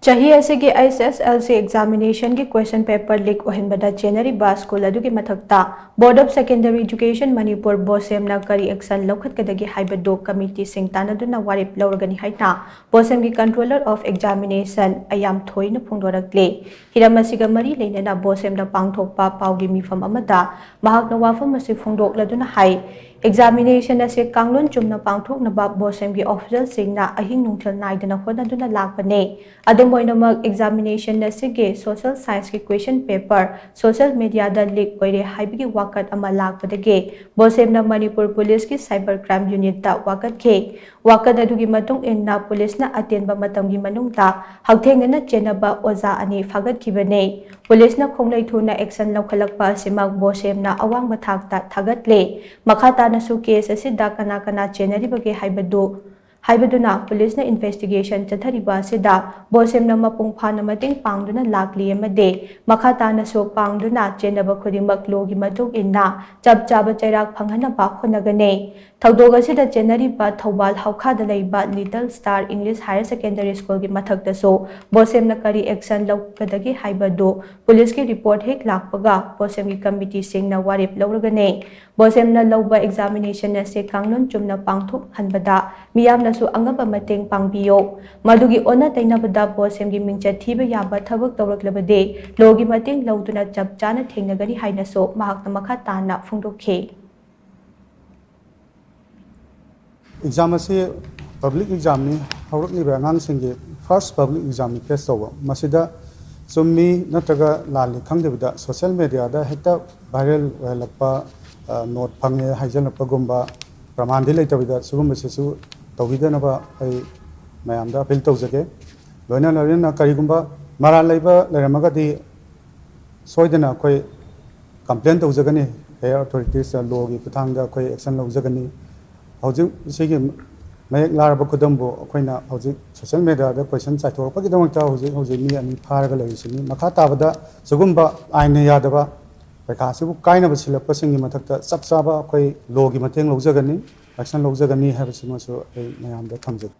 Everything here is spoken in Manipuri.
ꯆꯍꯤ ꯑꯁꯤꯒꯤ SSLC examination ꯒꯤ question paper leak ꯑꯣꯏꯍꯟꯕꯗ ꯆꯦꯟꯅꯔꯤꯕ ꯁ꯭ꯀꯨꯜ ꯑꯗꯨꯒꯤ ꯃꯊꯛꯇ Board of Secondary Education Manipur BOSEM ꯅ ꯀꯔꯤ ꯑꯦꯛꯁꯟ ꯂꯧꯈꯠꯀꯗꯒꯦ ꯍꯥꯏꯕꯗꯨ ꯀꯃꯤꯇꯤꯁꯤꯡ ꯇꯥꯟꯅꯗꯨꯅ ꯋꯥꯔꯦꯞ ꯂꯧꯔꯒꯅꯤ ꯍꯥꯏꯅ BOSEM ꯒꯤ Controller of Examination ꯑꯌꯥꯝꯊꯣꯏꯅ ꯐꯣꯡꯗꯣꯔꯛꯂꯤ꯫ ꯍꯤꯔꯝ ꯑꯁꯤꯒ ꯃꯔꯤ ꯂꯩꯅꯅ BOSEM ꯅ ꯄꯥꯡꯊꯣꯛꯄ ꯄꯥꯎꯒꯤ ꯃꯤꯐꯝ ꯑꯃꯗ ꯃꯍꯥꯛꯅ ꯋꯥꯐꯝ ꯑꯁꯤ ꯐꯣꯡꯗꯣꯛꯂꯗꯨꯅ ꯍꯥꯏ examination ꯑꯁꯤ ꯀꯥꯡꯂꯣꯟ ꯆꯨꯝꯅ ꯄꯥꯡꯊꯣꯛꯅꯕ BOSEM ꯒꯤ officialsꯤꯡꯅ ꯑꯍꯤꯡ ꯅꯨꯡꯊꯤꯜ ꯅꯥꯏꯗꯅ ꯍꯣꯠꯅꯗꯨꯅ ꯂꯥꯛꯄꯅꯤ꯫ ꯑꯗꯨꯝ ꯑꯣꯏꯅꯃꯛ examination ꯑꯁꯤꯒꯤ social science ꯒꯤ question paper social media ꯗ leak ꯑꯣꯏꯔꯦ ꯍꯥꯏꯕꯒꯤ ꯋꯥꯀꯠ ꯑꯃ ꯂꯥꯛꯄꯗꯒꯤ BOSEM ꯅ ꯃꯅꯤꯄꯨꯔ ꯄꯨꯂꯤꯁꯀꯤ cyber crime unit ꯗ ꯋꯥꯀꯠꯈꯤ꯫ ꯋꯥꯀꯠ ꯑꯗꯨꯒꯤ ꯃꯇꯨꯡ ꯏꯟꯅ ꯄꯨꯂꯤꯁꯅ ꯑꯇꯦꯟꯕ ꯃꯇꯝꯒꯤ ꯃꯅꯨꯡꯗ ꯍꯛꯊꯦꯡꯅꯅ ꯆꯦꯟꯅꯕ ꯑꯣꯖꯥ ꯑꯅꯤ ꯐꯥꯒꯠꯈꯤꯕꯅꯤ꯫ ꯄꯨꯂꯤꯁꯅ ꯈꯣꯡꯂꯩ ꯊꯨꯅ ꯑꯦꯛꯁꯟ ꯂꯧꯈꯠꯂꯛꯄ ꯑꯁꯤꯃꯛ BOSEM ꯅ ꯑꯋꯥꯡꯕ ꯊꯥꯛꯇ ꯊꯥꯒꯠꯂꯤ꯫ ꯃꯈꯥ ꯇꯥꯅꯁꯨ ꯀꯦꯁ ꯑꯁꯤꯗ ꯀꯅꯥ ꯀꯅꯥ ꯆꯦꯟꯅꯔꯤꯕꯒꯦ ꯍꯥꯏꯕꯗꯨꯅ ꯄꯨꯂꯤꯁꯅ ꯏꯟꯚꯦꯁꯇꯤꯒꯦꯁꯟ ꯆꯠꯊꯔꯤꯕ ꯑꯁꯤꯗ BOSEM ꯅ ꯃꯄꯨꯡ ꯐꯥꯅ ꯃꯇꯦꯡ ꯄꯥꯡꯗꯨꯅ ꯂꯥꯛꯂꯤ ꯑꯃꯗꯤ ꯃꯈꯥ ꯇꯥꯅꯁꯨ ꯄꯥꯡꯗꯨꯅ ꯆꯦꯟꯅꯕ ꯈꯨꯗꯤꯡꯃꯛ ꯂꯣꯒꯤ ꯃꯇꯨꯡ ꯏꯟꯅ ꯆꯞ ꯆꯥꯕ ꯆꯩꯔꯥꯛ ꯐꯪꯍꯟꯅꯕ ꯍꯣꯠꯅꯒꯅꯤ꯫ ꯊꯧꯗꯣꯛ ꯑꯁꯤꯗ ꯆꯦꯟꯅꯔꯤꯕ ꯊꯧꯕꯥꯜ ꯍꯧꯈꯥꯗ ꯂꯩꯕ little star English higher secondary ꯁ꯭ꯀꯨꯜꯒꯤ ꯃꯊꯛꯇꯁꯨ BOSEM ꯅ ꯀꯔꯤ ꯑꯦꯛꯁꯟ ꯂꯧꯒꯗꯒꯦ ꯍꯥꯏꯕꯗꯨ ꯄꯨꯂꯤꯁꯀꯤ ꯔꯤꯄꯣꯔꯠ ꯍꯦꯛ ꯂꯥꯛꯄꯒ BOSEM ꯒꯤ ꯀꯃꯤꯇꯤꯁꯤꯡꯅ ꯋꯥꯔꯦꯞ ꯂꯧꯔꯒꯅꯤ꯫ BOSEM ꯅ ꯂꯧꯕ examination ꯑꯁꯤ ꯀꯥꯡꯂꯣꯟ ꯆꯨꯝꯅ ꯄꯥꯡꯊꯣꯛꯍꯟꯕꯗ ꯃꯤꯌꯥꯝꯅꯁꯨ ꯑꯉꯝꯕ ꯃꯇꯦꯡ ꯄꯥꯡꯕꯤꯌꯨ꯫ ꯃꯗꯨꯒꯤ ꯑꯣꯟꯅ ꯇꯩꯅꯕꯗ BOSEM ꯒꯤ ꯃꯤꯡꯆꯠ ꯊꯤꯕ ꯌꯥꯕ ꯊꯕꯛ ꯇꯧꯔꯛꯂꯕꯗꯤ ꯂꯣꯒꯤ ꯃꯇꯦꯡ ꯂꯧꯗꯨꯅ ꯆꯞ ꯆꯥꯅ ꯊꯦꯡꯅꯒꯅꯤ ꯍꯥꯏꯅꯁꯨ ꯃꯍꯥꯛꯅ ꯃꯈꯥ ꯇꯥꯅ ꯐꯣꯡꯗꯣꯛꯈꯤ꯫ एग्जाम से पब्लिक एग्जाम ने हौरक्लिबा अगांसिंगे फर्स्ट पब्लिक एग्जाम ने फेस तौबा मसिदा चुम्मी नत्रगा लाली खंगदेबदा सोशल मीडिया दा हेक्टा वायरल वहलपा नोट फंगे हाइजलपगुम्बा प्रमाणदि लेतबदा सुगुम्बसेसु तौबिदनबा अई मयामदा अपील तौजगे लोइना लोइना करिगुम्बा मरा लेबा लेरमगदि सोइदना कोई कंप्लेन तौजगनी हायर अथॉरिटीज लॉगी खुथांगदा कोई एक्शन लौजगनी हौजिक सिगी मयक लारब खुदमबो अखोइना हौजिक सोशल मीडिया दा क्वेश्चन चाइथोरपगिदमक्ता हौजिक मी अनि फारगा लैसिनी मखा ताबदा सुगुम्बा आइन यादबा पैखासिबु काइनबा सिलपसिंगी मथक्ता चपचाबा अखोइ लॉगी मतेंग लौजगनी एक्शन लौजगनी हाबसिमसु मयामदा थमजग।